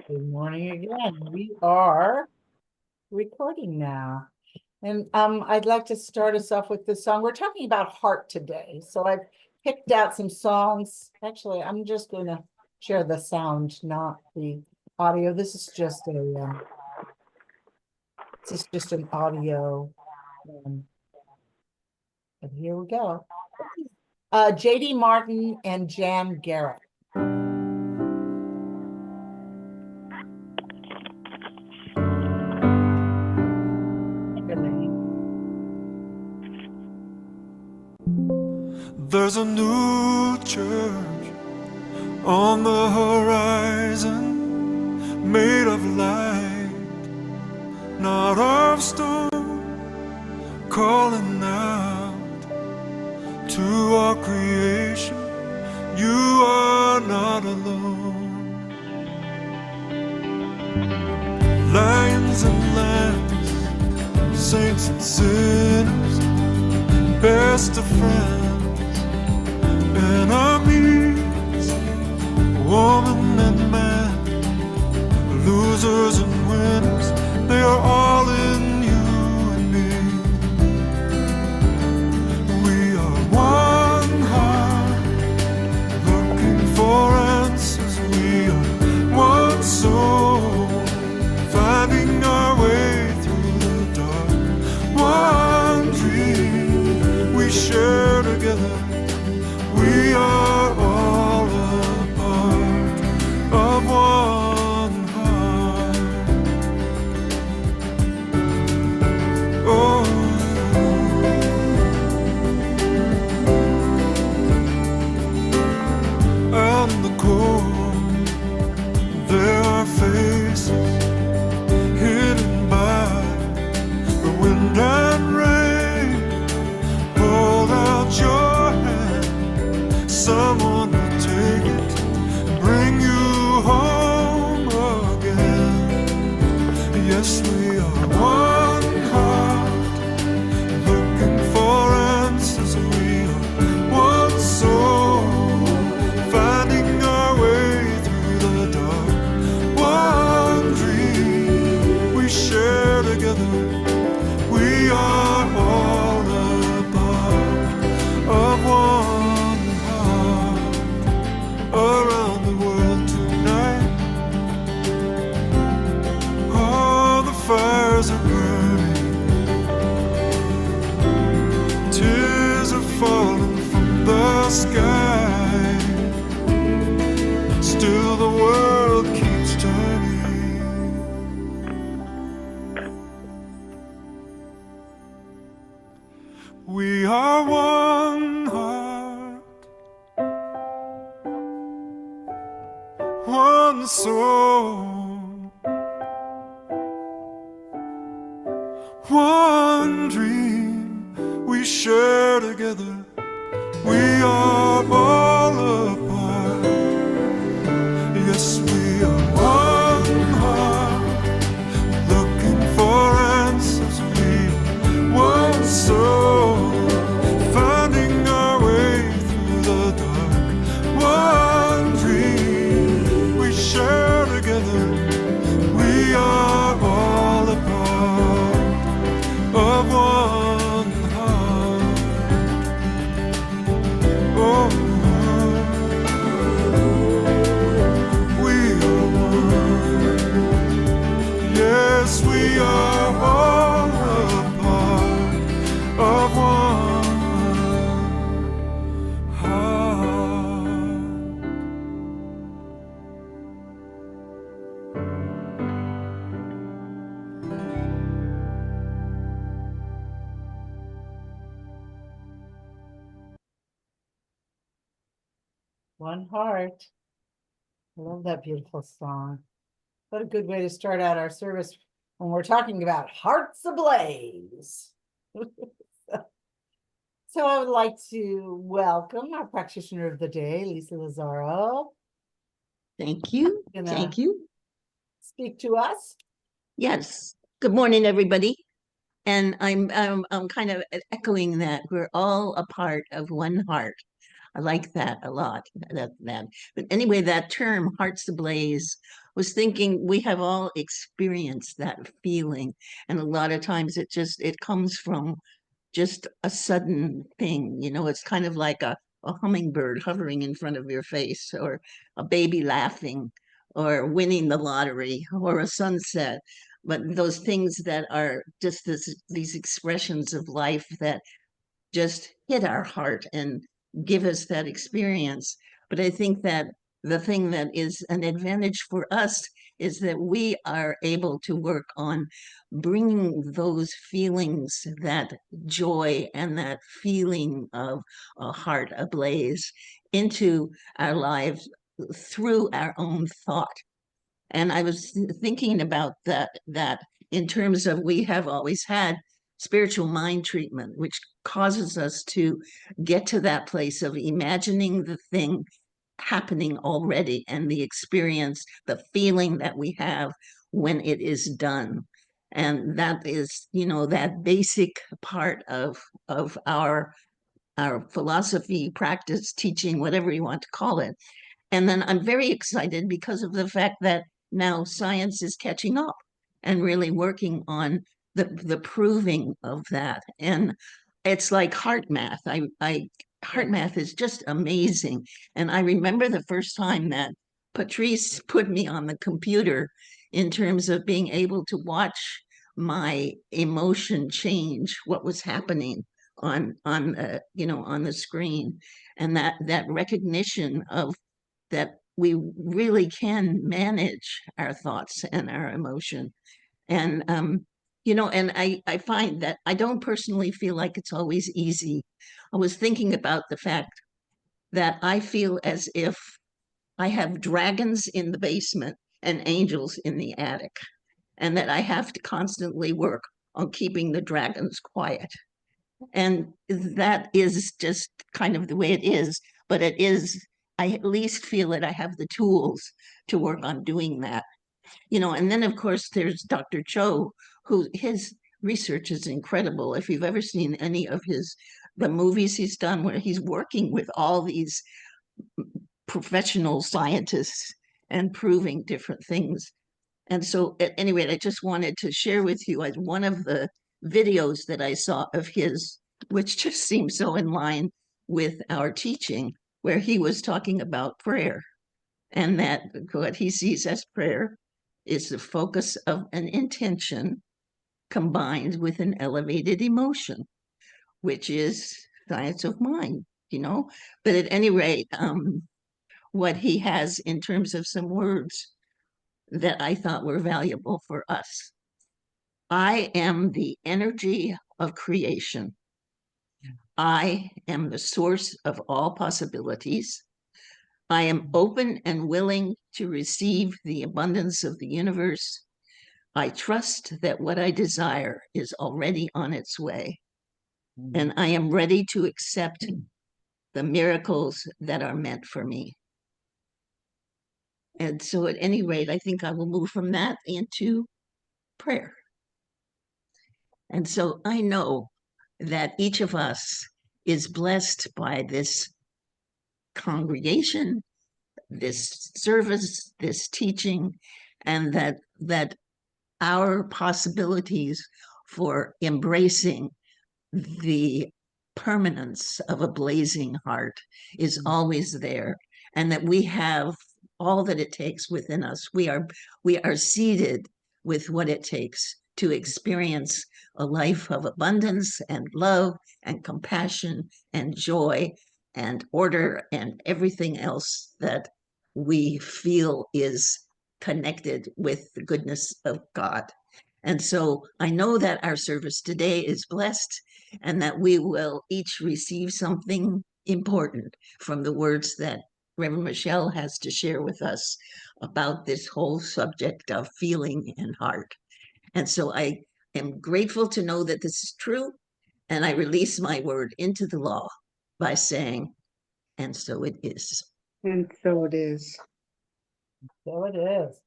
Good morning again. We are recording now. And I'd like to start us off with this song. We're talking about heart today. So I've picked out some songs. Actually, I'm just going to share the sound, not the audio. This is just an audio. Um, but here we go. JD Martin and Jan Garrett. There's a new church on the horizon, made of light, not of stone, calling out to our creation, you are not alone. Lions and lambs, saints and sinners, best of friends, enemies, woman and man, losers and winners, they are all in you and me. We are one heart, looking for answers. We are one soul, finding our way through the dark. One dream we share together. We are all a part of one heart. Oh, out in the cold, there are faces hidden by the wind and rain. Hold out your hand, someone will take it and bring you home again. Yes, we are one heart, looking for answers. We are one soul, finding our way through the dark. One dream we share together. We are all a part of one heart. Around the world tonight, all the fires are burning, tears are falling from the sky, still the world keeps turning. We are one heart, one soul, one dream we share together. We are all apart. Yes, we are one heart, looking for answers. We are one soul, finding our way through the dark. One dream we share together. We are all a part of one heart. Oh, we are one. Yes, we are all a part of one heart. One heart. I love that beautiful song. What a good way to start out our service when we're talking about Hearts Ablaze. So I would like to welcome our practitioner of the day, Lissa Lazaro. Thank you. Gonna Thank you. speak to us. Yes. Good morning, everybody. And I'm kind of echoing that we're all a part of one heart. I like that a lot. But anyway, that term, Hearts Ablaze, was thinking we have all experienced that feeling. And a lot of times it comes from just a sudden thing. It's kind of like a hummingbird hovering in front of your face, or a baby laughing, or winning the lottery, or a sunset. But those things that are just these expressions of life that just hit our heart and give us that experience. But I think that the thing that is an advantage for us is that we are able to work on bringing those feelings, that joy and that feeling of a heart ablaze, into our lives through our own thought. And I was thinking about that in terms of, we have always had spiritual mind treatment, which causes us to get to that place of imagining the thing happening already, and the experience, the feeling that we have when it is done. And that is, that basic part of our philosophy, practice, teaching, whatever you want to call it. And then I'm very excited because of the fact that now science is catching up and really working on the proving of that. And it's like heart math. Heart math is just amazing. And I remember the first time that Patrice put me on the computer, in terms of being able to watch my emotion change, what was happening on on the screen, and that recognition of that we really can manage our thoughts and our emotion. And and I find that I don't personally feel like it's always easy. I was thinking about the fact that I feel as if I have dragons in the basement and angels in the attic, and that I have to constantly work on keeping the dragons quiet. And that is just kind of the way it is. But it is, I at least feel that I have the tools to work on doing that. And then of course there's Dr. Cho, who his research is incredible. If you've ever seen any of the movies he's done, where he's working with all these professional scientists and proving different things. And so at any rate, I just wanted to share with you as one of the videos that I saw of his, which just seems so in line with our teaching, where he was talking about prayer, and that what he sees as prayer is the focus of an intention combined with an elevated emotion, which is science of mind, But at any rate, what he has in terms of some words that I thought were valuable for us. I am the energy of creation. I am the source of all possibilities. I am open and willing to receive the abundance of the universe. I trust that what I desire is already on its way, and I am ready to accept the miracles that are meant for me. And so at any rate, I think I will move from that into prayer. And so I know that each of us is blessed by this congregation, this service, this teaching, and that our possibilities for embracing the permanence of a blazing heart is always there, and that we have all that it takes within us. We are seeded with what it takes to experience a life of abundance and love and compassion and joy and order and everything else that we feel is connected with the goodness of God. And so I know that our service today is blessed, and that we will each receive something important from the words that Reverend Michelle has to share with us about this whole subject of feeling and heart. And so I am grateful to know that this is true, and I release my word into the law by saying, and so it is. And so it is. So it is.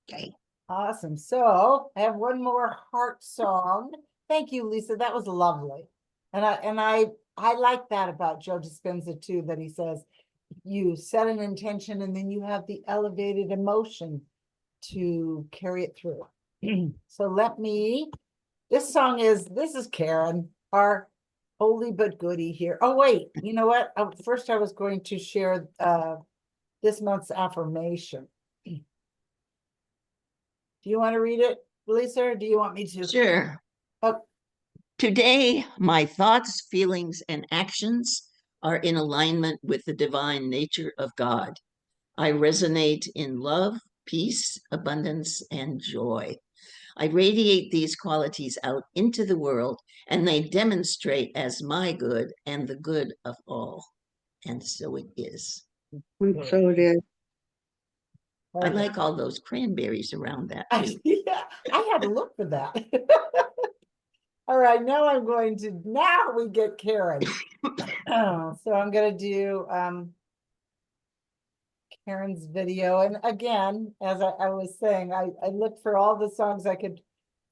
Okay. Awesome. So I have one more heart song. Thank you, Lisa. That was lovely. And I I like that about Joe Dispenza too, that he says, you set an intention and then you have the elevated emotion to carry it through. So this is Karen, our holy but goody here. Oh, wait, you know what? First I was going to share this month's affirmation. Do you want to read it, Lisa, or do you want me to? Sure. Oh. Today, my thoughts, feelings, and actions are in alignment with the divine nature of God. I resonate in love, peace, abundance, and joy. I radiate these qualities out into the world, and they demonstrate as my good and the good of all. And so it is. And so it is. I like all those cranberries around that too. Yeah, I had to look for that. All right, now we get Karen. So I'm gonna do Karen's video. And again, as I was saying, I looked for all the songs I could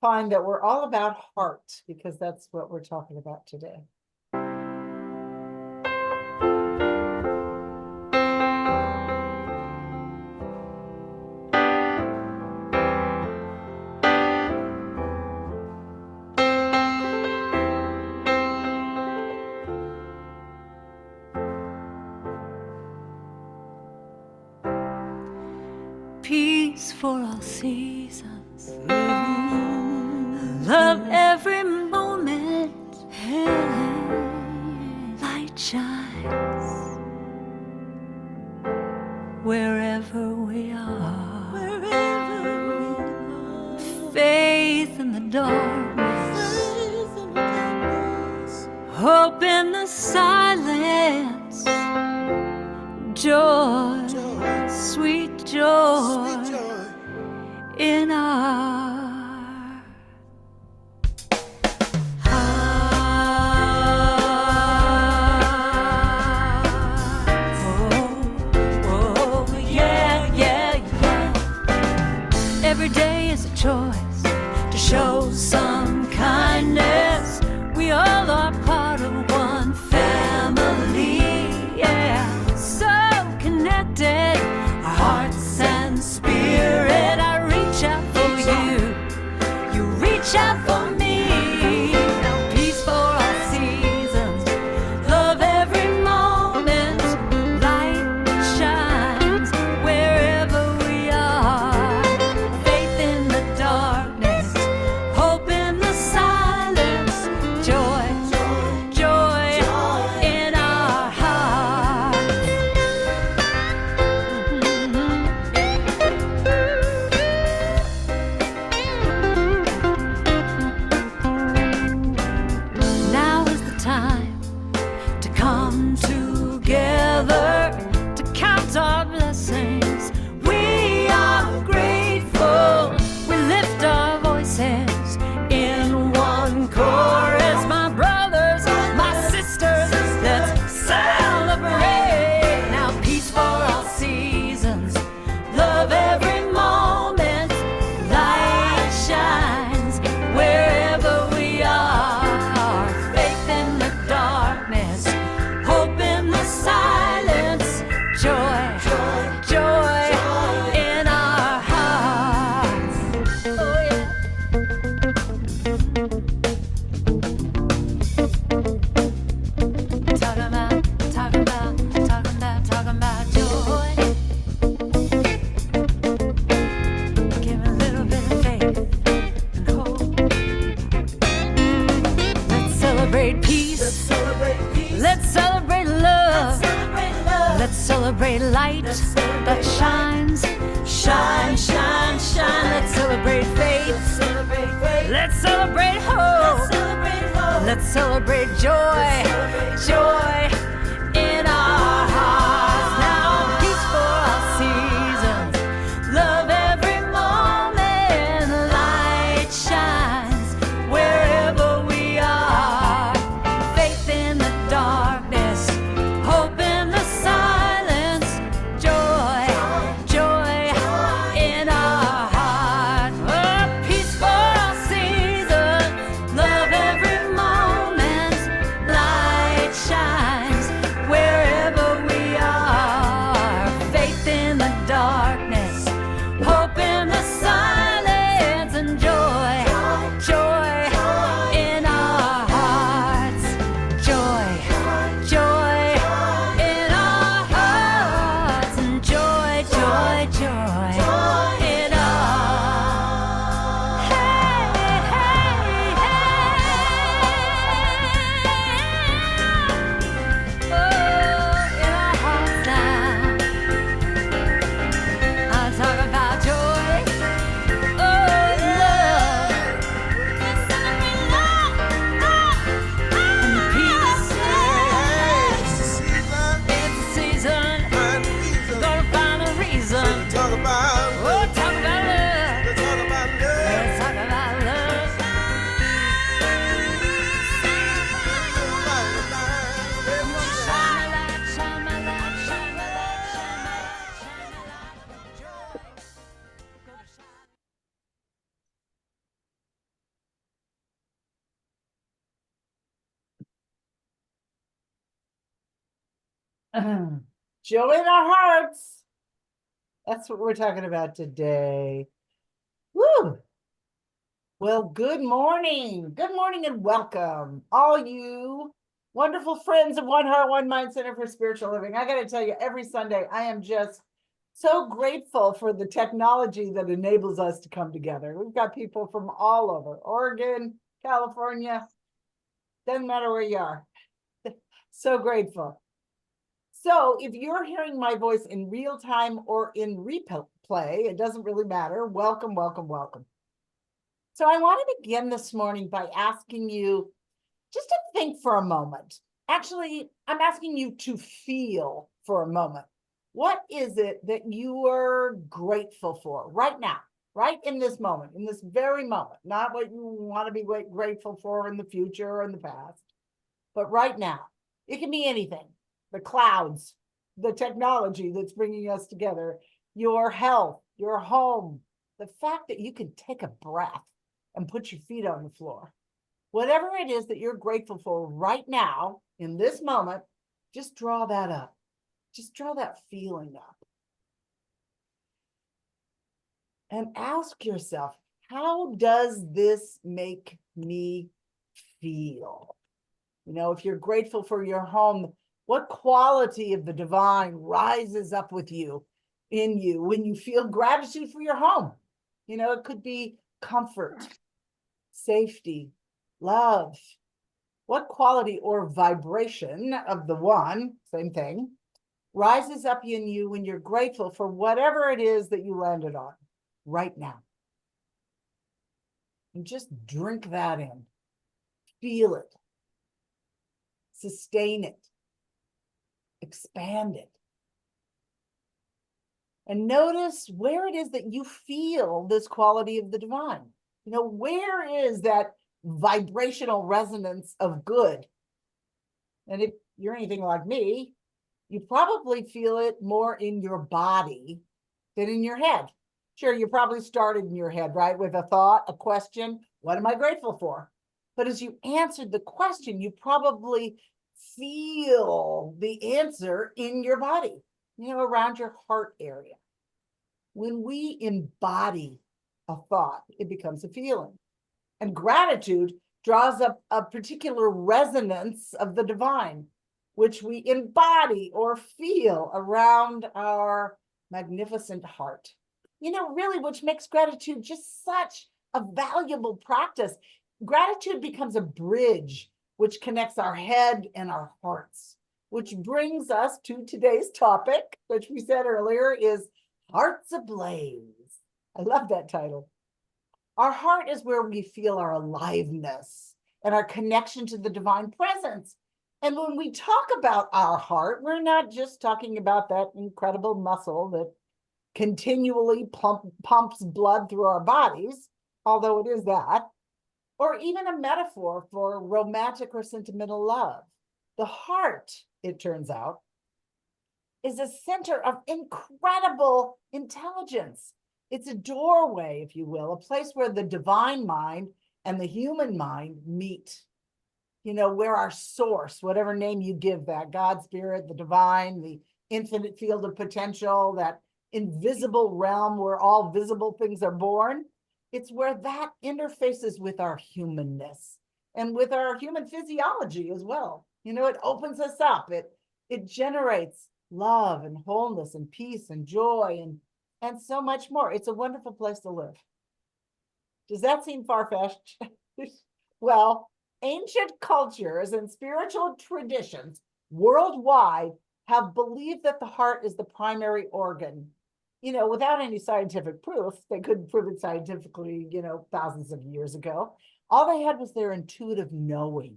find that were all about heart, because that's what we're talking about today. Peace for all seasons. Love every moment. Light shines wherever we are. Faith in the darkness. Hope in the silence. Joy. Sweet joy in our hearts. Oh, yeah, yeah, yeah. Every day is a choice to show some kindness. We all are part of one family, yeah. So connected. Hearts and spirit, I reach out for you, you reach out for me. Now peace for all seasons, love every moment, light shines wherever we are. Faith in the darkness, hope in the silence, joy, joy in our hearts. Now is the time to come together to count our blessings. We are grateful. We lift our voices in one chorus. My brothers, my sisters, let's celebrate. Now peace for all seasons, love every moment, light shines wherever we are. Faith in the darkness, hope in the silence, joy, joy in our hearts. Oh yeah. Talking about joy. Give a little bit of faith and hope. Let's celebrate peace. Let's celebrate love. Let's celebrate light that shines. Shine, shine, shine. Let's celebrate faith. Let's celebrate hope. Let's celebrate joy. Joy in our hearts. Now peace for all seasons. Love every moment. Light shines wherever we are. Faith in the darkness. Hope in the silence. Joy, joy in our hearts. Oh, peace for all seasons. Love every moment. Light darkness, hope in the silence, and joy, joy in our hearts, joy, joy in our hearts, and joy, joy, joy in our hey, hey, hey. Oh, in our hearts now. I'll talk about joy. Oh, love. Let's celebrate love. And peace. It's a season. Gonna find a reason. Talk about Oh, talk about love. talk about Let's talk about love. Shine my light, shine my light, shine my light, shine my light, shine my light of joy. Gonna shine. Joy in our hearts. That's what we're talking about today. Woo! Well, good morning. Good morning and welcome, all you wonderful friends of One Heart, One Mind Center for Spiritual Living. I got to tell you, every Sunday, I am just so grateful for the technology that enables us to come together. We've got people from all over, Oregon, California, doesn't matter where you are. So grateful. So if you're hearing my voice in real time or in replay, it doesn't really matter. Welcome, welcome, welcome. So I want to begin this morning by asking you just to think for a moment. Actually, I'm asking you to feel for a moment. What is it that you are grateful for right now, right in this moment, in this very moment? Not what you want to be grateful for in the future or in the past, but right now. It can be anything. The clouds, the technology that's bringing us together, your health, your home, the fact that you can take a breath and put your feet on the floor. Whatever it is that you're grateful for right now, in this moment, just draw that up. Just draw that feeling up. And ask yourself, how does this make me feel? You know, if you're grateful for your home, what quality of the divine rises up with you, in you, when you feel gratitude for your home? You know, it could be comfort, safety, love. What quality or vibration of the one, same thing, rises up in you when you're grateful for whatever it is that you landed on right now? And just drink that in. Feel it. Sustain it. Expand it. And notice where it is that you feel this quality of the divine. You know, where is that vibrational resonance of good? And if you're anything like me, you probably feel it more in your body than in your head. Sure, you probably started in your head, right? With a thought, a question, what am I grateful for? But as you answered the question, you probably feel the answer in your body, you know, around your heart area. When we embody a thought, it becomes a feeling. And gratitude draws up a particular resonance of the divine, which we embody or feel around our magnificent heart. You know, really, which makes gratitude just such a valuable practice. Gratitude becomes a bridge which connects our head and our hearts, which brings us to today's topic, which we said earlier is Hearts Ablaze. I love that title. Our heart is where we feel our aliveness and our connection to the divine presence. And when we talk about our heart, we're not just talking about that incredible muscle that continually pumps blood through our bodies, although it is that, or even a metaphor for romantic or sentimental love. The heart, it turns out, is a center of incredible intelligence. It's a doorway, if you will, a place where the divine mind and the human mind meet. You know, where our source, whatever name you give that, God, spirit, the divine, the infinite field of potential, that invisible realm where all visible things are born. It's where that interfaces with our humanness and with our human physiology as well. You know, it opens us up. It generates love and wholeness and peace and joy and so much more. It's a wonderful place to live. Does that seem far-fetched? Well, ancient cultures and spiritual traditions worldwide have believed that the heart is the primary organ. You know, without any scientific proof, they couldn't prove it scientifically, you know, thousands of years ago. All they had was their intuitive knowing,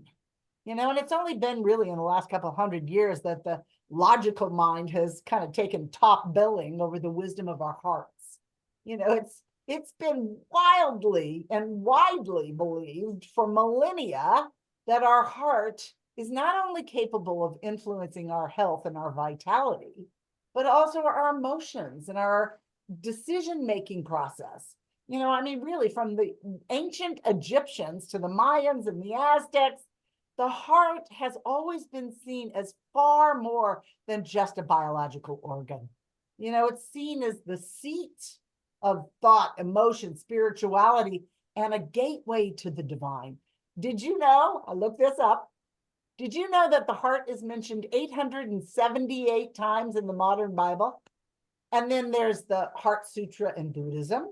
you know, and it's only been really in the last couple of hundred years that the logical mind has kind of taken top billing over the wisdom of our hearts. You know, it's been wildly and widely believed for millennia that our heart is not only capable of influencing our health and our vitality, but also our emotions and our decision-making process. You know, I mean, really, from the ancient Egyptians to the Mayans and the Aztecs, the heart has always been seen as far more than just a biological organ. You know, it's seen as the seat of thought, emotion, spirituality, and a gateway to the divine. Did you know, I looked this up, did you know that the heart is mentioned 878 times in the modern Bible? And then there's the Heart Sutra in Buddhism,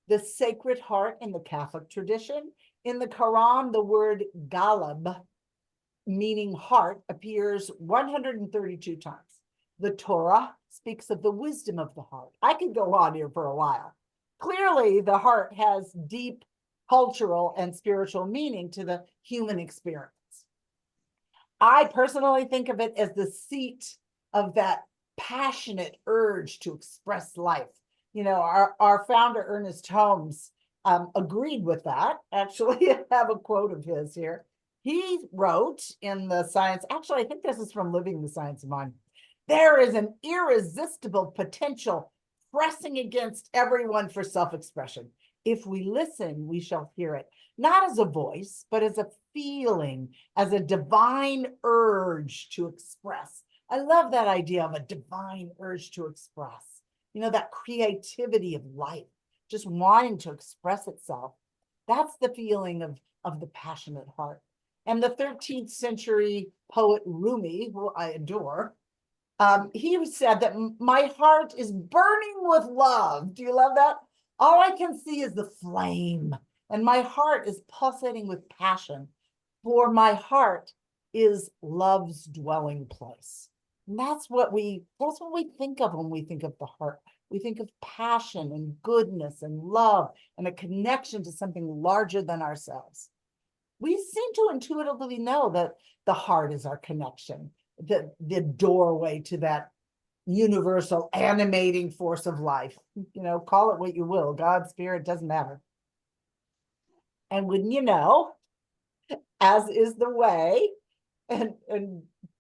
the Sacred Heart in the Catholic tradition. In the Quran, the word Galab, meaning heart, appears 132 times. The Torah speaks of the wisdom of the heart. I could go on here for a while. Clearly, the heart has deep cultural and spiritual meaning to the human experience. I personally think of it as the seat of that passionate urge to express life. You know, our founder, Ernest Holmes, agreed with that. Actually, I have a quote of his here. He wrote in the science, actually, I think this is from Living the Science of Mind. There is an irresistible potential pressing against everyone for self-expression. If we listen, we shall hear it, not as a voice, but as a feeling, as a divine urge to express. I love that idea of a divine urge to express, you know, that creativity of life, just wanting to express itself. That's the feeling of the passionate heart. And the 13th century poet Rumi, who I adore, he said that my heart is burning with love. Do you love that? All I can see is the flame, and my heart is pulsating with passion, for my heart is love's dwelling place. And that's what we think of when we think of the heart. We think of passion and goodness and love and a connection to something larger than ourselves. We seem to intuitively know that the heart is our connection, the doorway to that universal animating force of life. You know, call it what you will, God, spirit, doesn't matter. And wouldn't you know, as is the way, and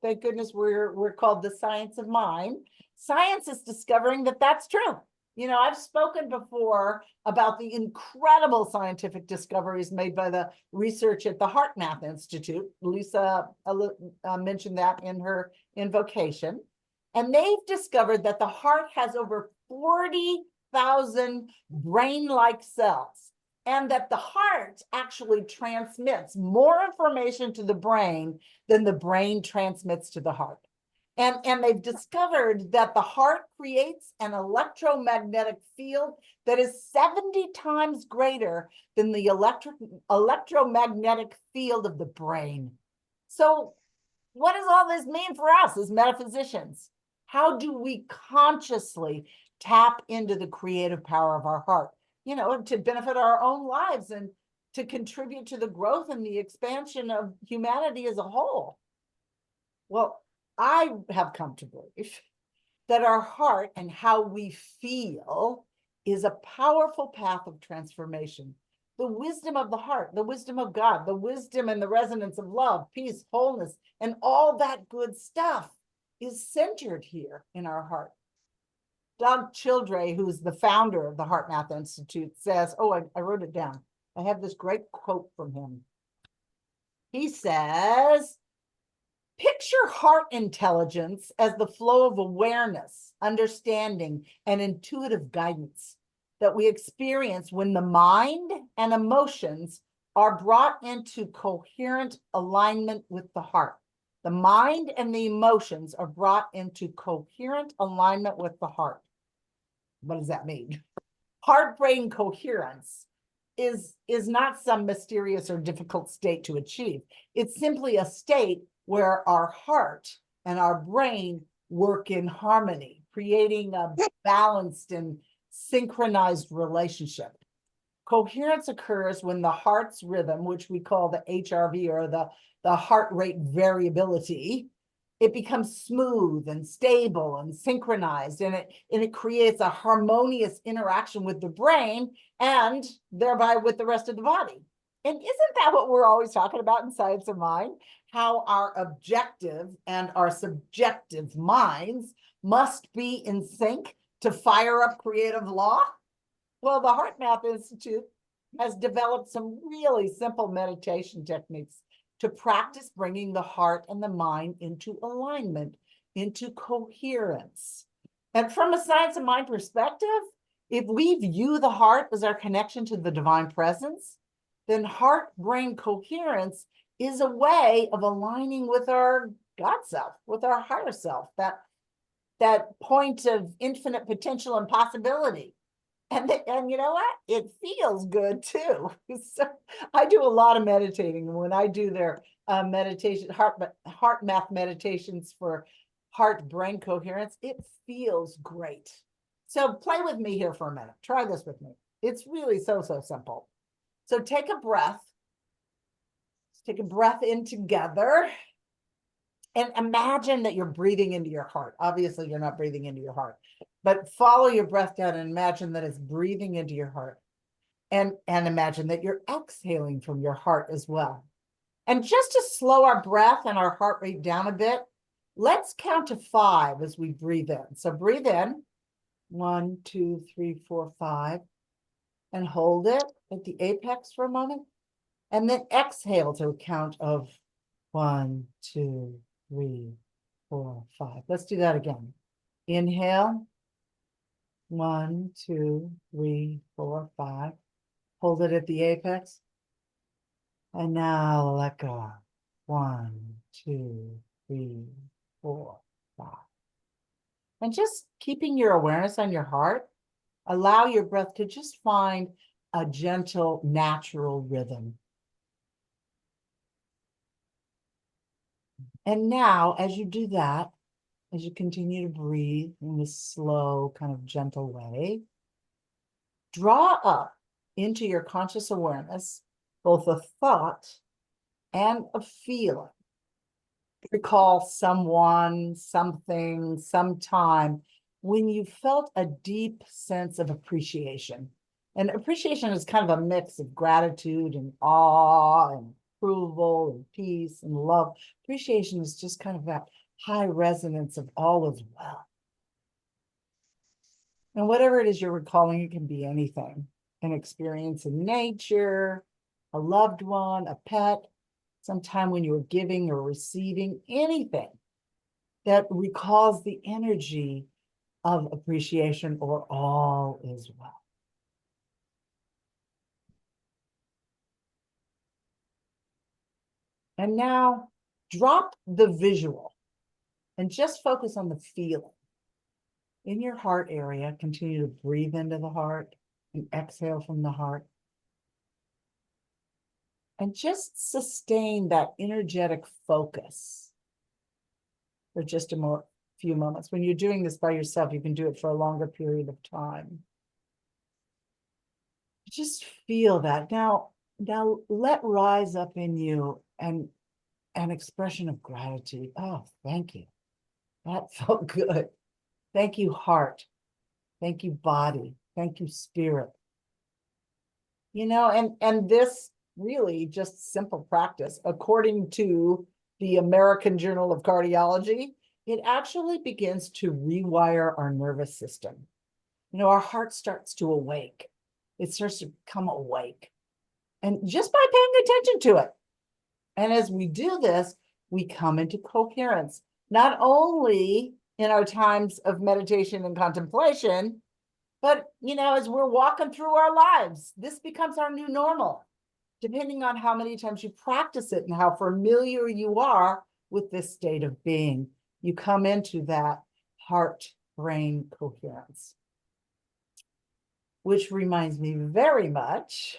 thank goodness we're called the science of mind, science is discovering that that's true. You know, I've spoken before about the incredible scientific discoveries made by the research at the HeartMath Institute. Lissa mentioned that in her invocation. And they've discovered that the heart has over 40,000 brain-like cells, and that the heart actually transmits more information to the brain than the brain transmits to the heart. And they've discovered that the heart creates an electromagnetic field that is 70 times greater than the electromagnetic field of the brain. So what does all this mean for us as metaphysicians? How do we consciously tap into the creative power of our heart, you know, to benefit our own lives and to contribute to the growth and the expansion of humanity as a whole? Well, I have come to believe that our heart and how we feel is a powerful path of transformation. The wisdom of the heart, the wisdom of God, the wisdom and the resonance of love, peace, wholeness, and all that good stuff is centered here in our heart. Doug Childre, who's the founder of the HeartMath Institute, says, I wrote it down. I have this great quote from him. He says, Picture heart intelligence as the flow of awareness, understanding, and intuitive guidance that we experience when the mind and emotions are brought into coherent alignment with the heart. The mind and the emotions are brought into coherent alignment with the heart. What does that mean? Heart-brain coherence is not some mysterious or difficult state to achieve. It's simply a state where our heart and our brain work in harmony, creating a balanced and synchronized relationship. Coherence occurs when the heart's rhythm, which we call the HRV, or the heart rate variability, it becomes smooth and stable and synchronized, and it creates a harmonious interaction with the brain and thereby with the rest of the body. And isn't that what we're always talking about in Science of Mind? How our objective and our subjective minds must be in sync to fire up creative law? Well, the Heart Math Institute has developed some really simple meditation techniques to practice bringing the heart and the mind into alignment, into coherence. And from a Science of Mind perspective, if we view the heart as our connection to the divine presence, then heart-brain coherence is a way of aligning with our God self, with our higher self, that point of infinite potential and possibility. And you know what? It feels good too. So I do a lot of meditating. When I do their meditation, heart math meditations for heart-brain coherence, it feels great. So play with me here for a minute. Try this with me. It's really so simple. So take a breath. Take a breath in together. And imagine that you're breathing into your heart. Obviously, you're not breathing into your heart, but follow your breath down and imagine that it's breathing into your heart. And imagine that you're exhaling from your heart as well. And just to slow our breath and our heart rate down a bit, let's count to 5 as we breathe in. So breathe in, 1, 2, 3, 4, 5, and hold it at the apex for a moment. And then exhale to a count of 1, 2, 3, 4, 5. Let's do that again. Inhale. 1, 2, 3, 4, 5. Hold it at the apex. And now let go. 1, 2, 3, 4, 5. And just keeping your awareness on your heart, allow your breath to just find a gentle, natural rhythm. And now, as you do that, as you continue to breathe in this slow, kind of gentle way, draw up into your conscious awareness both a thought and a feeling. Recall someone, something, sometime when you felt a deep sense of appreciation. And appreciation is kind of a mix of gratitude and awe and approval and peace and love. Appreciation is just kind of that high resonance of all is well. And whatever it is you're recalling, it can be anything. An experience in nature, a loved one, a pet, sometime when you were giving or receiving, anything that recalls the energy of appreciation or all is well. And now drop the visual and just focus on the feeling. In your heart area, continue to breathe into the heart and exhale from the heart. And just sustain that energetic focus for just a few moments. When you're doing this by yourself, you can do it for a longer period of time. Just feel that. Now let rise up in you an expression of gratitude. Oh, thank you. That felt good. Thank you, heart. Thank you, body. Thank you, spirit. You know, and this really just simple practice, according to the American Journal of Cardiology, it actually begins to rewire our nervous system. You know, our heart starts to awake. It starts to become awake. And just by paying attention to it. And as we do this, we come into coherence, not only in our times of meditation and contemplation, but, as we're walking through our lives, this becomes our new normal, depending on how many times you practice it and how familiar you are with this state of being. You come into that heart-brain coherence. Which reminds me very much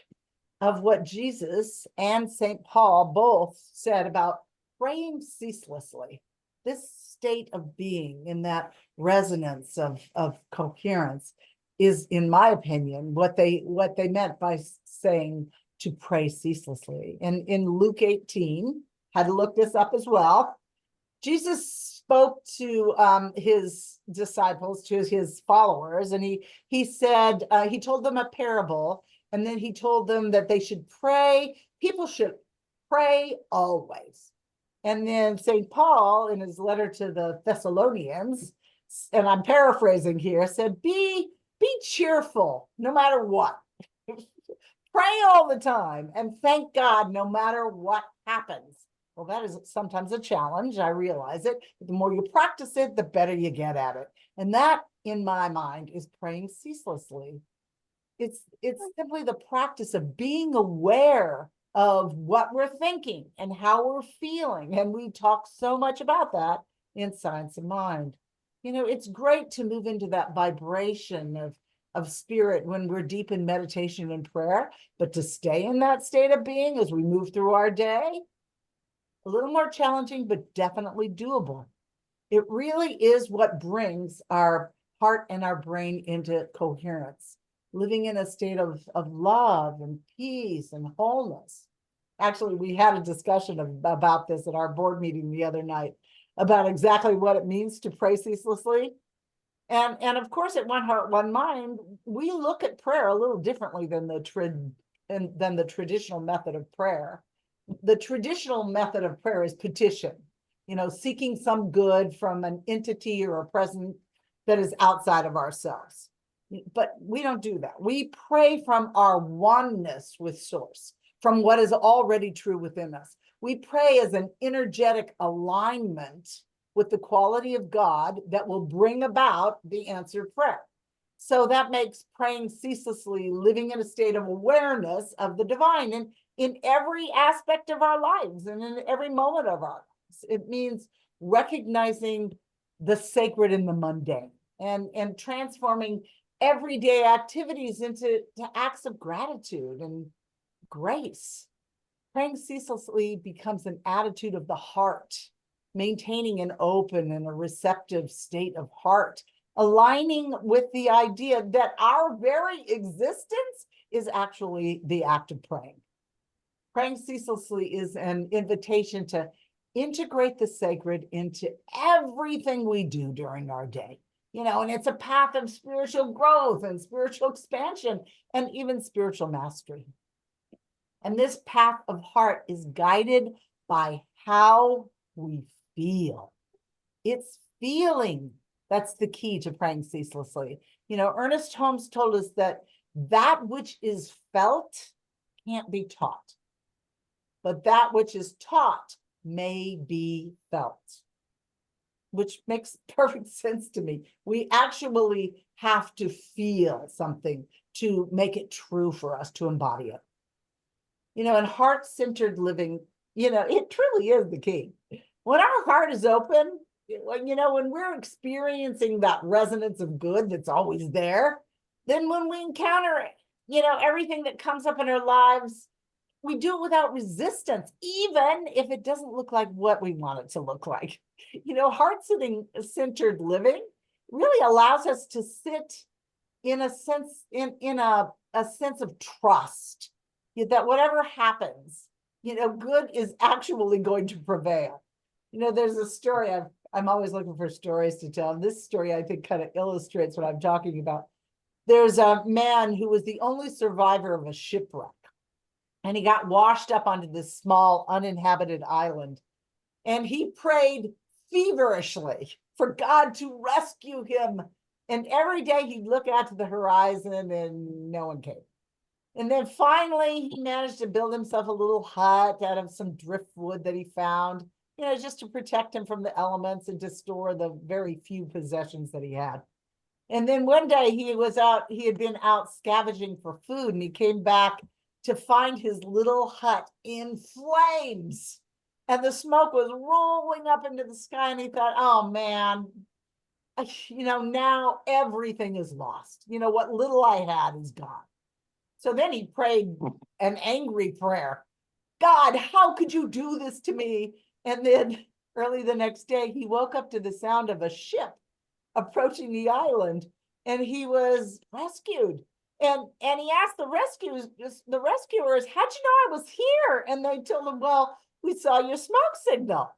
of what Jesus and St. Paul both said about praying ceaselessly. This state of being in that resonance of coherence is, in my opinion, what they meant by saying to pray ceaselessly. And in Luke 18, had to look this up as well, Jesus spoke to his disciples, to his followers, and he said, he told them a parable, and then he told them that they should pray. People should pray always. And then St. Paul, in his letter to the Thessalonians, and I'm paraphrasing here, said, be cheerful no matter what. Pray all the time and thank God no matter what happens. Well, that is sometimes a challenge. I realize it. But the more you practice it, the better you get at it. And that, in my mind, is praying ceaselessly. It's simply the practice of being aware of what we're thinking and how we're feeling. And we talk so much about that in Science of Mind. It's great to move into that vibration of spirit when we're deep in meditation and prayer, but to stay in that state of being as we move through our day, a little more challenging, but definitely doable. It really is what brings our heart and our brain into coherence, living in a state of love and peace and wholeness. Actually, we had a discussion about this at our board meeting the other night, about exactly what it means to pray ceaselessly. And of course, at One Heart, One Mind, we look at prayer a little differently than the traditional method of prayer. The traditional method of prayer is petition, seeking some good from an entity or a presence that is outside of ourselves. But we don't do that. We pray from our oneness with Source, from what is already true within us. We pray as an energetic alignment with the quality of God that will bring about the answered prayer. So that makes praying ceaselessly, living in a state of awareness of the divine and in every aspect of our lives and in every moment of our lives. It means recognizing the sacred in the mundane and transforming everyday activities into acts of gratitude and grace. Praying ceaselessly becomes an attitude of the heart, maintaining an open and a receptive state of heart, aligning with the idea that our very existence is actually the act of praying. Praying ceaselessly is an invitation to integrate the sacred into everything we do during our day. And it's a path of spiritual growth and spiritual expansion and even spiritual mastery. And this path of heart is guided by how we feel. It's feeling that's the key to praying ceaselessly. Ernest Holmes told us that which is felt can't be taught, but that which is taught may be felt, which makes perfect sense to me. We actually have to feel something to make it true for us to embody it. And heart-centered living, it truly is the key. When our heart is open, when we're experiencing that resonance of good that's always there, then when we encounter, everything that comes up in our lives, we do it without resistance, even if it doesn't look like what we want it to look like. Heart-centered living really allows us to sit in a sense, in a sense of trust that whatever happens, good is actually going to prevail. There's a story, I'm always looking for stories to tell. And this story, I think, kind of illustrates what I'm talking about. There's a man who was the only survivor of a shipwreck. And he got washed up onto this small uninhabited island. And he prayed feverishly for God to rescue him. And every day he'd look out to the horizon and no one came. And then finally he managed to build himself a little hut out of some driftwood that he found. just to protect him from the elements and to store the very few possessions that he had. And then one day he had been out scavenging for food, and he came back to find his little hut in flames. And the smoke was rolling up into the sky, and he thought, oh man, now everything is lost. What little I had is gone. So then he prayed an angry prayer. God, how could you do this to me? And then early the next day, he woke up to the sound of a ship approaching the island, and he was rescued. And he asked the rescuers, how'd you know I was here? And they told him, well, we saw your smoke signal.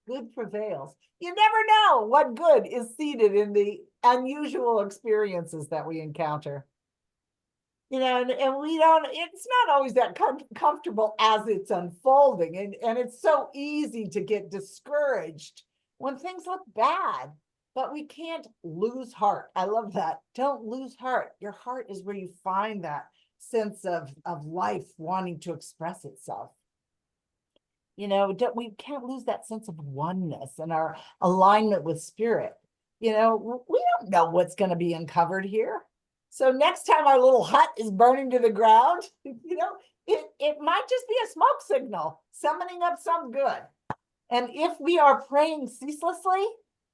Good prevails. You never know what good is seated in the unusual experiences that we encounter. And we don't, it's not always that comfortable as it's unfolding. And it's so easy to get discouraged when things look bad, but we can't lose heart. I love that. Don't lose heart. Your heart is where you find that sense of life wanting to express itself. We can't lose that sense of oneness and our alignment with spirit. We don't know what's going to be uncovered here. So next time our little hut is burning to the ground, it might just be a smoke signal summoning up some good. And if we are praying ceaselessly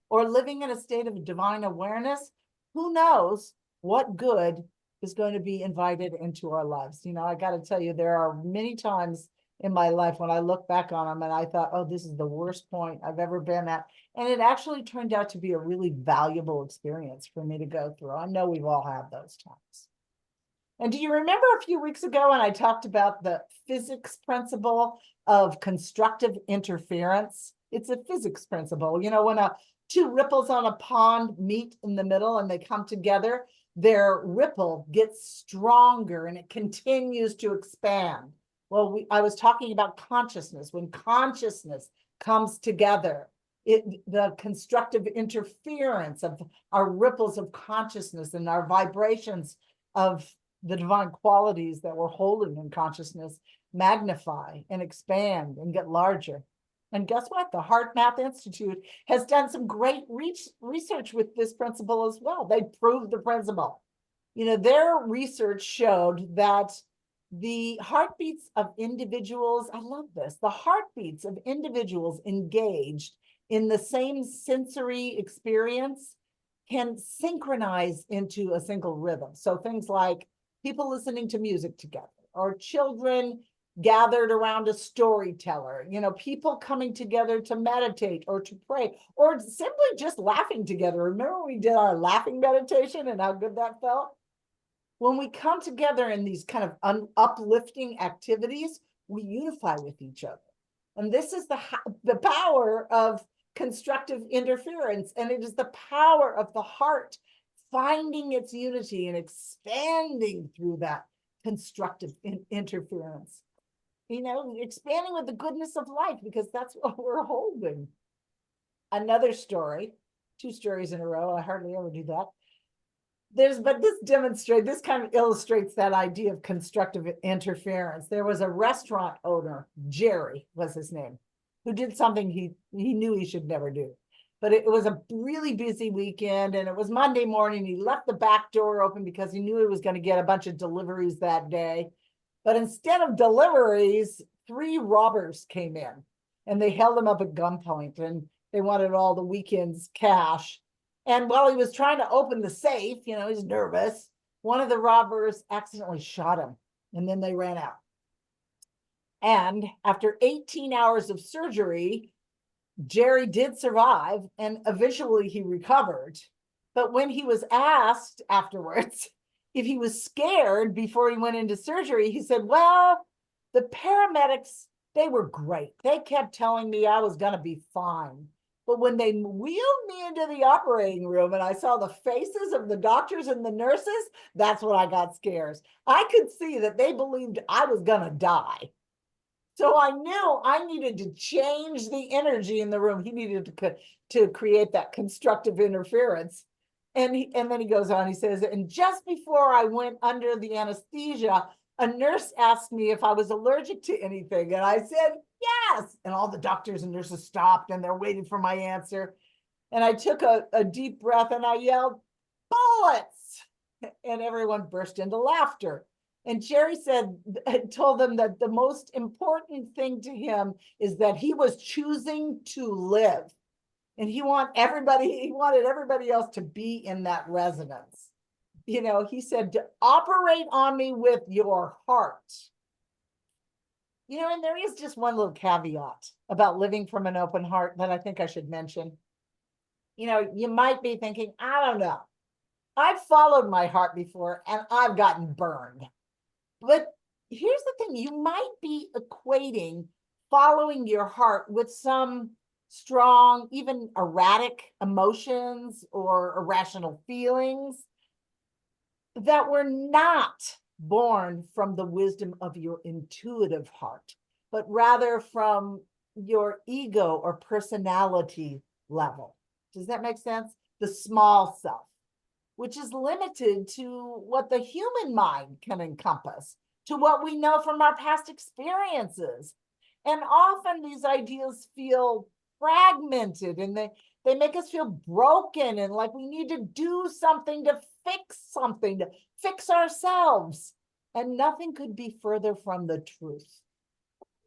or living in a state of divine awareness, who knows what good is going to be invited into our lives. I got to tell you, there are many times in my life when I look back on them and I thought, oh, this is the worst point I've ever been at. And it actually turned out to be a really valuable experience for me to go through. I know we've all had those times. And do you remember a few weeks ago when I talked about the physics principle of constructive interference? It's a physics principle. When two ripples on a pond meet in the middle and they come together, their ripple gets stronger and it continues to expand. Well, I was talking about consciousness. When consciousness comes together, the constructive interference of our ripples of consciousness and our vibrations of the divine qualities that we're holding in consciousness magnify and expand and get larger. And guess what? The Heart Math Institute has done some great research with this principle as well. They proved the principle. Their research showed that the heartbeats of individuals, I love this, the heartbeats of individuals engaged in the same sensory experience can synchronize into a single rhythm. So things like people listening to music together, or children gathered around a storyteller, people coming together to meditate or to pray, or simply just laughing together. Remember we did our laughing meditation and how good that felt? When we come together in these kind of uplifting activities, we unify with each other. And this is the power of constructive interference. And it is the power of the heart finding its unity and expanding through that constructive interference. Expanding with the goodness of life, because that's what we're holding. Another story, 2 stories in a row. I hardly ever do that. But this kind of illustrates that idea of constructive interference. There was a restaurant owner, Jerry was his name, who did something he knew he should never do. But it was a really busy weekend, and it was Monday morning. He left the back door open because he knew he was going to get a bunch of deliveries that day. But instead of deliveries, 3 robbers came in, and they held him up at gunpoint, and they wanted all the weekend's cash. And while he was trying to open the safe, he's nervous, one of the robbers accidentally shot him, and then they ran out. And after 18 hours of surgery, Jerry did survive, and eventually he recovered. But when he was asked afterwards if he was scared before he went into surgery, he said, well, the paramedics, they were great. They kept telling me I was going to be fine. But when they wheeled me into the operating room and I saw the faces of the doctors and the nurses, that's when I got scared. I could see that they believed I was going to die. So I knew I needed to change the energy in the room. He needed to create that constructive interference. And then he goes on, he says, and just before I went under the anesthesia, a nurse asked me if I was allergic to anything. And I said, yes. And all the doctors and nurses stopped and they're waiting for my answer. And I took a deep breath and I yelled, bullets. And everyone burst into laughter. And Jerry told them that the most important thing to him is that he was choosing to live. And he wanted everybody else to be in that resonance. You know, he said, to operate on me with your heart. You know, and there is just one little caveat about living from an open heart that I think I should mention. You know, you might be thinking, I don't know. I've followed my heart before and I've gotten burned. But here's the thing, you might be equating following your heart with some strong, even erratic emotions or irrational feelings that were not born from the wisdom of your intuitive heart, but rather from your ego or personality level. Does that make sense? The small self, which is limited to what the human mind can encompass, to what we know from our past experiences. And often these ideas feel fragmented and they make us feel broken and like we need to do something to fix ourselves. And nothing could be further from the truth.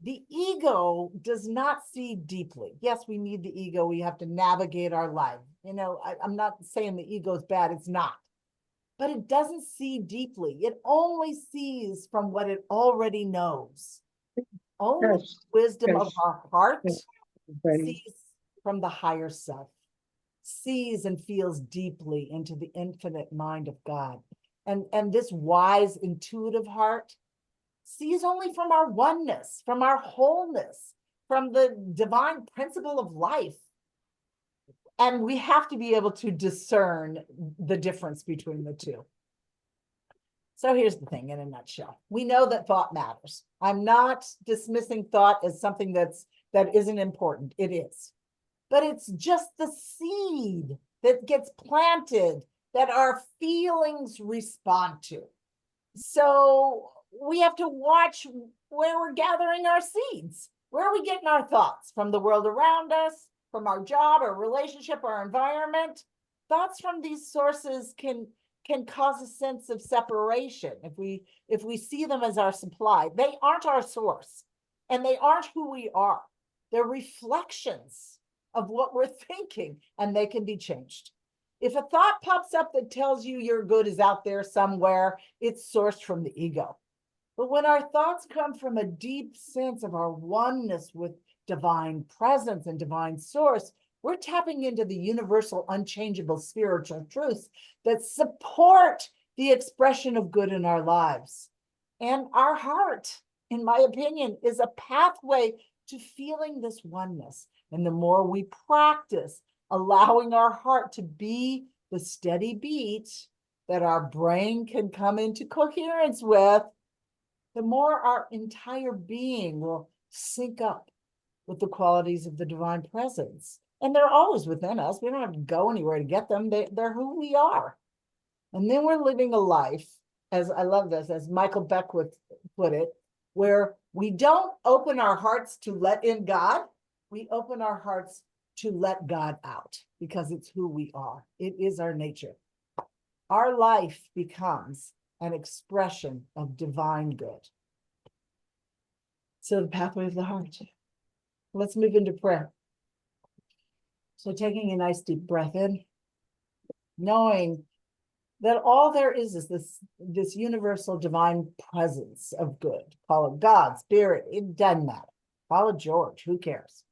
The ego does not see deeply. Yes, we need the ego. We have to navigate our life. You know, I'm not saying the ego is bad. It's not. But it doesn't see deeply. It only sees from what it already knows. Only Yes, wisdom of yes. our heart Yes, everybody. sees from the higher self, sees and feels deeply into the infinite mind of God. And this wise, intuitive heart sees only from our oneness, from our wholeness, from the divine principle of life. And we have to be able to discern the difference between the two. So here's the thing in a nutshell. We know that thought matters. I'm not dismissing thought as something that isn't important. It is. But it's just the seed that gets planted that our feelings respond to. So we have to watch where we're gathering our seeds. Where are we getting our thoughts? From the world around us, from our job, our relationship, our environment? Thoughts from these sources can cause a sense of separation if we see them as our supply. They aren't our source, and they aren't who we are. They're reflections of what we're thinking, and they can be changed. If a thought pops up that tells you your good is out there somewhere, it's sourced from the ego. But when our thoughts come from a deep sense of our oneness with divine presence and divine source, we're tapping into the universal, unchangeable spiritual truths that support the expression of good in our lives. And our heart, in my opinion, is a pathway to feeling this oneness. And the more we practice allowing our heart to be the steady beat that our brain can come into coherence with, the more our entire being will sync up with the qualities of the divine presence. And they're always within us. We don't have to go anywhere to get them. They're who we are. And then we're living a life, as I love this, as Michael Beckwith put it, where we don't open our hearts to let in God. We open our hearts to let God out because it's who we are. It is our nature. Our life becomes an expression of divine good. So the pathway of the heart. Let's move into prayer. So taking a nice deep breath in, knowing that all there is this universal divine presence of good. Call it God, spirit, it doesn't matter. Call it George, who cares?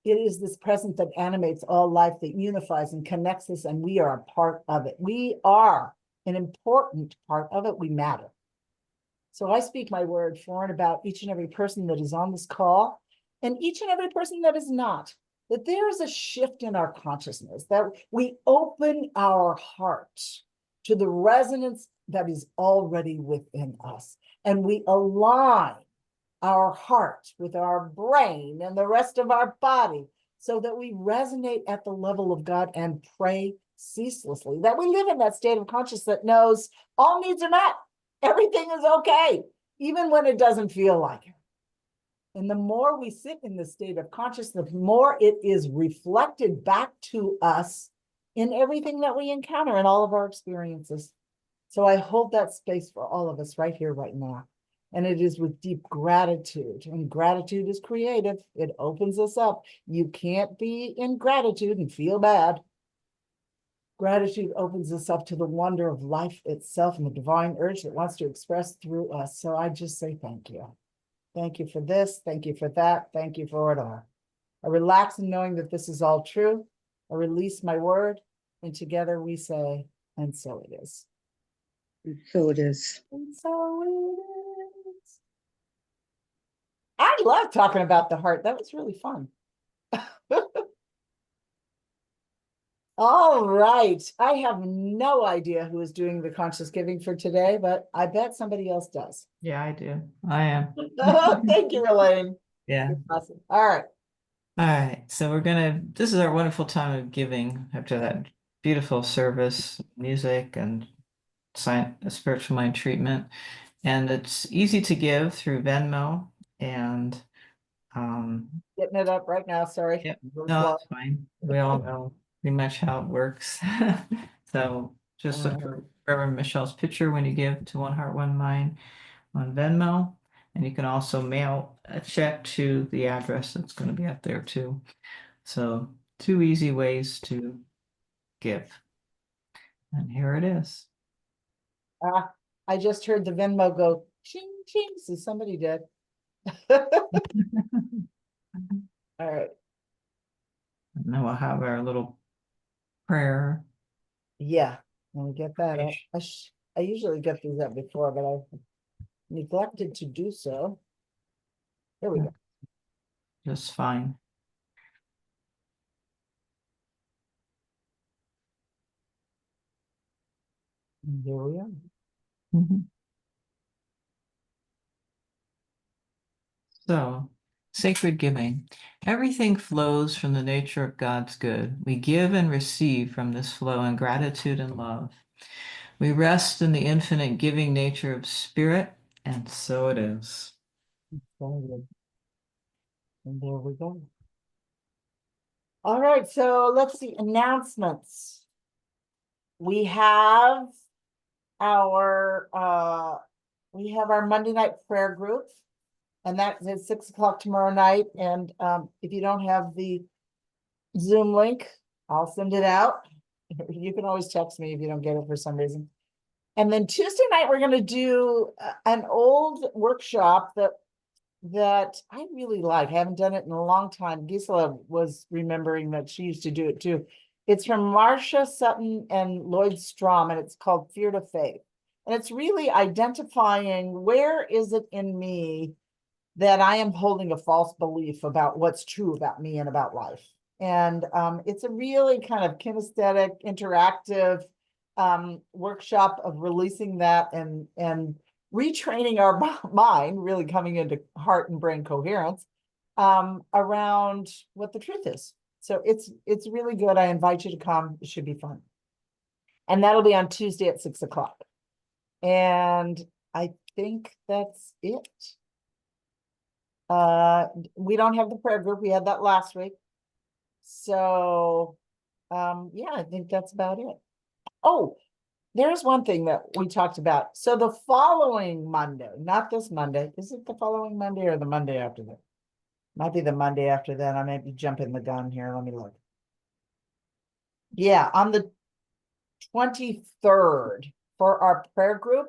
It is this presence that animates all life, that unifies and connects us, and we are a part of it. We are an important part of it. We matter. So I speak my word for and about each and every person that is on this call, and each and every person that is not, that there is a shift in our consciousness, that we open our heart to the resonance that is already within us, and we align our heart with our brain and the rest of our body so that we resonate at the level of God and pray ceaselessly, that we live in that state of consciousness that knows all needs are met. Everything is okay, even when it doesn't feel like it. And the more we sit in the state of consciousness, the more it is reflected back to us in everything that we encounter in all of our experiences. So I hold that space for all of us right here, right now. And it is with deep gratitude. And gratitude is creative. It opens us up. You can't be in gratitude and feel bad. Gratitude opens us up to the wonder of life itself and the divine urge that wants to express through us. So I just say thank you. Thank you for this. Thank you for that. Thank you for it all. I relax in knowing that this is all true. I release my word, and together we say, and so it is. And so it is. And so it is. I love talking about the heart. That was really fun. All right. I have no idea who is doing the conscious giving for today, but I bet somebody else does. Yeah, I do. I am. Thank you, Elaine. Yeah. You're awesome. All right. All right. So this is our wonderful time of giving after that beautiful service, music, and spiritual mind treatment. And it's easy to give through Venmo and Getting it up right now. Sorry. Yep. Really no, slow. that's fine. We all know pretty much how it works. So just look for Reverend Michelle's picture when you give to One Heart, One Mind on Venmo. And you can also mail a check to the address that's going to be up there too. So 2 easy ways to give. And here it is. I just heard the Venmo go ching ching. So somebody did. All right. And then we'll have our little prayer. Yeah. Let me get that up. I usually get these up before, but I neglected to do so. Here we go. Just fine. And here we are. Mhm. So, sacred giving. Everything flows from the nature of God's good. We give and receive from this flow in gratitude and love. We rest in the infinite giving nature of spirit, and so it is. Very good. And there we go. All right, so let's see, announcements. We have our Monday night prayer group, and that's at 6 o'clock tomorrow night. And if you don't have the Zoom link, I'll send it out. You can always text me if you don't get it for some reason. And then Tuesday night, we're going to do an old workshop that I really like. I haven't done it in a long time. Gisela was remembering that she used to do it too. It's from Marcia Sutton and Lloyd Strom, and it's called Fear to Faith. And it's really identifying where is it in me that I am holding a false belief about what's true about me and about life. And it's a really kind of kinesthetic, interactive workshop of releasing that and retraining our mind, really coming into heart and brain coherence around what the truth is. So it's really good. I invite you to come. It should be fun. And that'll be on Tuesday at 6 o'clock. And I think that's it. We don't have the prayer group. We had that last week. So yeah, I think that's about it. Oh, there's one thing that we talked about. So the following Monday, not this Monday, is it the following Monday or the Monday after that? Might be the Monday after that. I might be jumping the gun here. Let me look. Yeah, on the 23rd for our prayer group,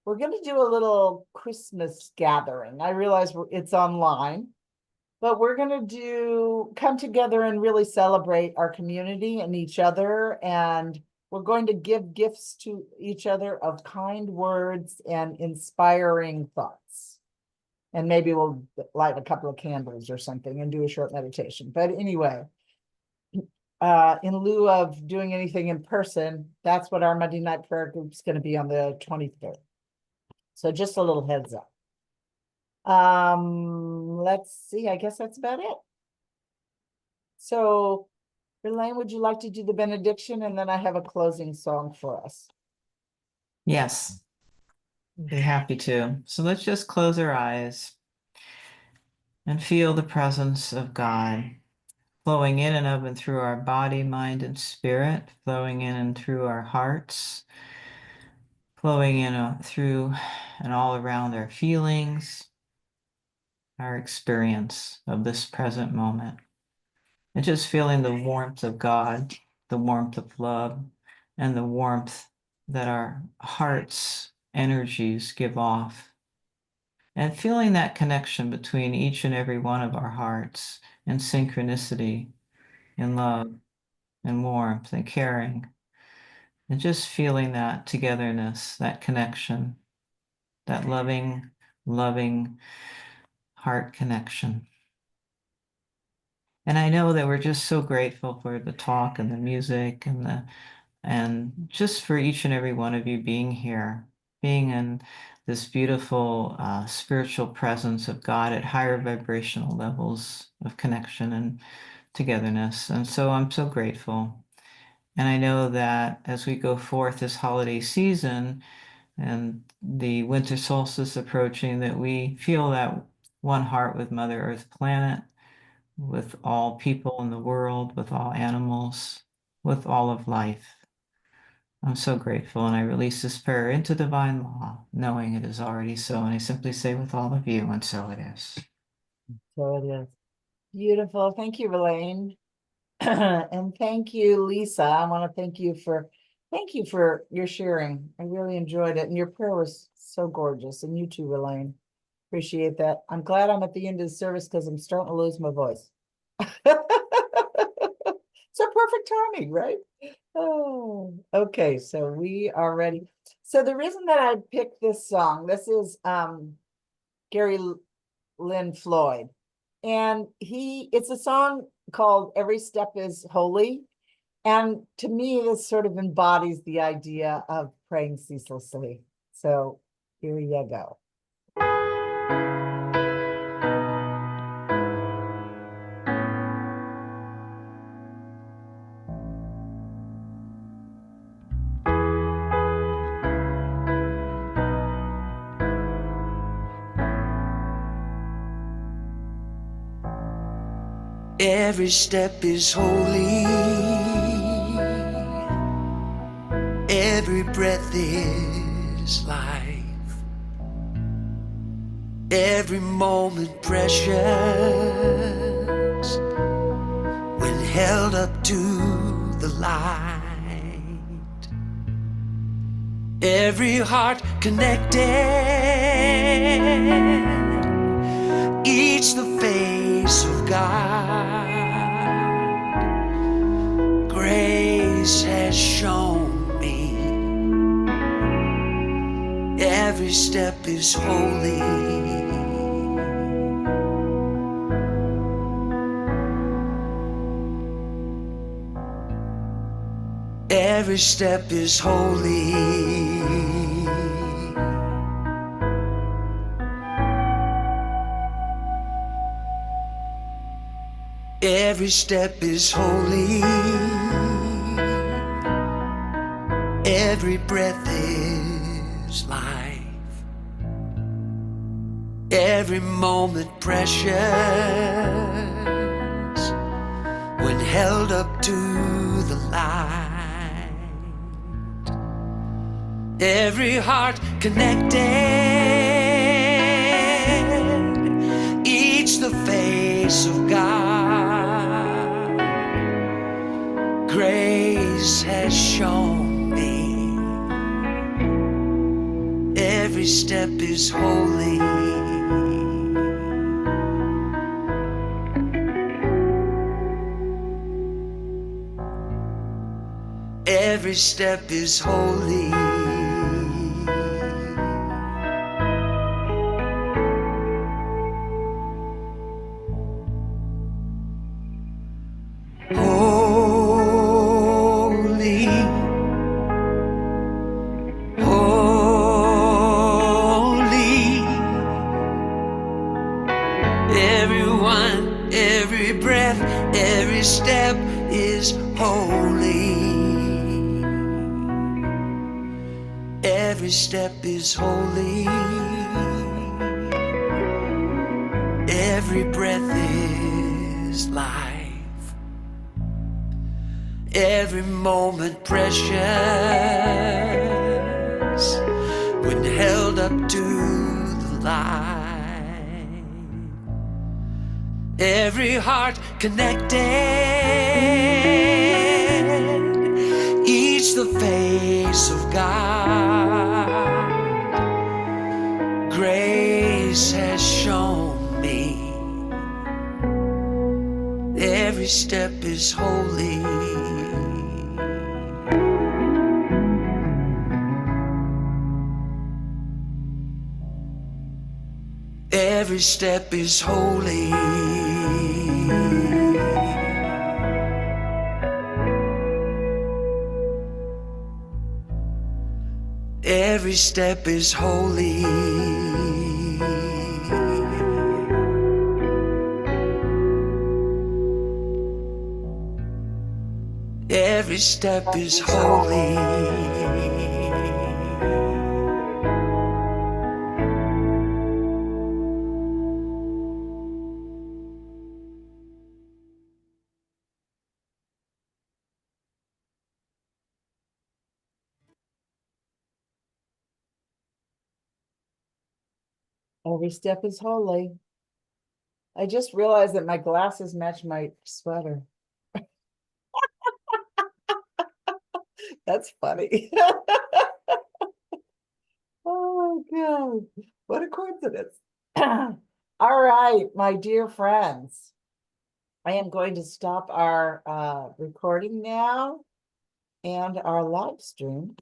we're going to do a little Christmas gathering. I realize it's online, but we're going to come together and really celebrate our community and each other. And we're going to give gifts to each other of kind words and inspiring thoughts. And maybe we'll light a couple of candles or something and do a short meditation. But anyway, in lieu of doing anything in person, that's what our Monday night prayer group is going to be on the 23rd. So just a little heads up. Let's see, I guess that's about it. So, Elaine, would you like to do the benediction? And then I have a closing song for us. Yes, be happy to. So let's just close our eyes. and feel the presence of God flowing in and of and through our body, mind, and spirit, flowing in and through our hearts, flowing in through and all around our feelings, our experience of this present moment. And just feeling the warmth of God, the warmth of love, and the warmth that our heart's energies give off. And feeling that connection between each and every one of our hearts in synchronicity, in love, and warmth, and caring. And just feeling that togetherness, that connection, that loving, loving heart connection. And I know that we're just so grateful for the talk and the music and just for each and every one of you being here, being in this beautiful spiritual presence of God at higher vibrational levels of connection and togetherness. And so I'm so grateful. And I know that as we go forth this holiday season and the winter solstice approaching, that we feel that one heart with Mother Earth planet, with all people in the world, with all animals, with all of life. I'm so grateful, and I release this prayer into divine law, knowing it is already so. And I simply say with all of you, and so it is. So it is. Beautiful. Thank you, Elaine. And thank you, Lisa. I want to thank you for your sharing. I really enjoyed it. And your prayer was so gorgeous. And you too, Elaine. Appreciate that. I'm glad I'm at the end of the service because I'm starting to lose my voice. So perfect timing, right? Oh, okay. So we are ready. So the reason that I picked this song, this is Gary Lynn Floyd. And it's a song called Every Step is Holy. And to me, this sort of embodies the idea of praying ceaselessly. So here you go. Every step is holy. Every breath is life. Every moment precious when held up to the light. Every heart connected, each the face of God. Grace has shown me every step is holy. Every step is holy. Every step is holy. Every breath is life. Every moment precious when held up to the light. Every heart connected, each the face of God. Grace has shown me every step is holy. Every step is holy. Holy, holy. Everyone, every breath, every step is holy. Every step is holy. Every breath is life. Every moment precious when held up to the light. Every heart connected, each the face of God. Grace has shown me every step is holy. Every step is holy. Every step is holy. Every step is holy. Every step is holy. I just realized that my glasses match my sweater. That's funny. Oh, God. What a coincidence. All right, my dear friends. I am going to stop our recording now and our live stream.